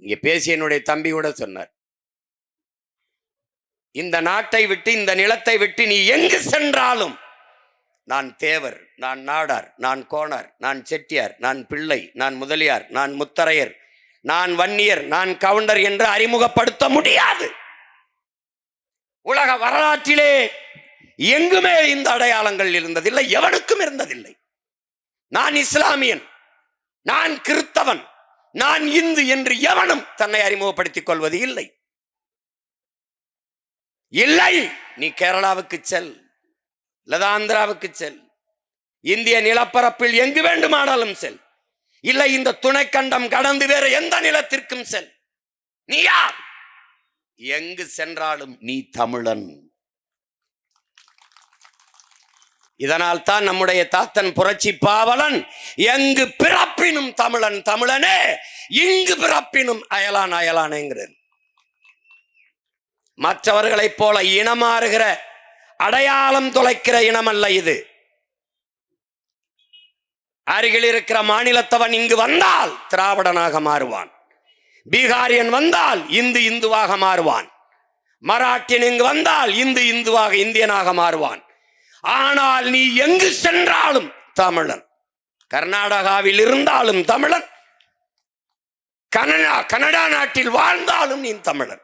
இங்க பேசிய என்னுடைய தம்பி கூட சொன்னார், இந்த நாட்டை விட்டு இந்த நிலத்தை விட்டு நீ எங்கு சென்றாலும் நான் தேவர், நான் நாடார், நான் கோணார், நான் செட்டியார், நான் பிள்ளை, நான் முதலியார், நான் முத்தரையர், நான் வன்னியர், நான் கவுண்டர் என்று அறிமுகப்படுத்த முடியாது. உலக வரலாற்றிலே எங்குமே இந்த அடையாளங்கள் இருந்ததில்லை, எவனுக்கும் இருந்ததில்லை. நான் இஸ்லாமியன், நான் கிறிஸ்தவன், நான் இந்து என்று எவனும் தன்னை அறிமுகப்படுத்திக் கொள்வது இல்லை. இல்லை, நீ கேரளாவுக்கு செல், ஆந்திராவுக்கு செல், இந்திய நிலப்பரப்பில் எங்கு வேண்டுமானாலும் செல், இல்லை இந்த துணைக்கண்டம் கடந்து வேற எந்த நிலத்திற்கும் செல். நீ யார்? எங்கு சென்றாலும் நீ தமிழன். இதனால் தான் நம்முடைய தாத்தன் புரட்சி பாவலன் எங்கு பிறப்பினும் தமிழன் தமிழனே, இங்கு பிறப்பினும் அயலான் அயலானேங்கிறது. மற்றவர்களைப் போல இனமாறுகிற அடையாளம் தொலைக்கிற இனம் அல்ல இது. அருகில் இருக்கிற மாநிலத்தவன் இங்கு வந்தால் திராவிடனாக மாறுவான், பீகாரியன் வந்தால் இந்துவாக மாறுவான், மராட்டியன் இங்கு வந்தால் இந்துவாக இந்தியனாக மாறுவான். ஆனால் நீ எங்கு சென்றாலும் தமிழன். கர்நாடகாவில் இருந்தாலும் தமிழன், கனடா நாட்டில் வாழ்ந்தாலும் நீ தமிழன்,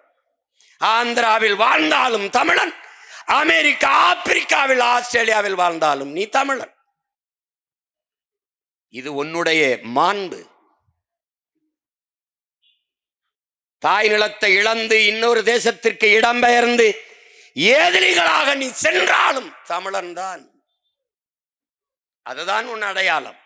ஆந்திராவில் வாழ்ந்தாலும் தமிழன், அமெரிக்கா, ஆப்பிரிக்காவில், ஆஸ்திரேலியாவில் வாழ்ந்தாலும் நீ தமிழன். இது உன்னுடைய மாண்பு. தாய் நிலத்தை இழந்து இன்னொரு தேசத்திற்கு இடம்பெயர்ந்து ஏதிலிகளாக நீ சென்றாலும் தமிழன் தான். அதுதான் உன் அடையாளம்.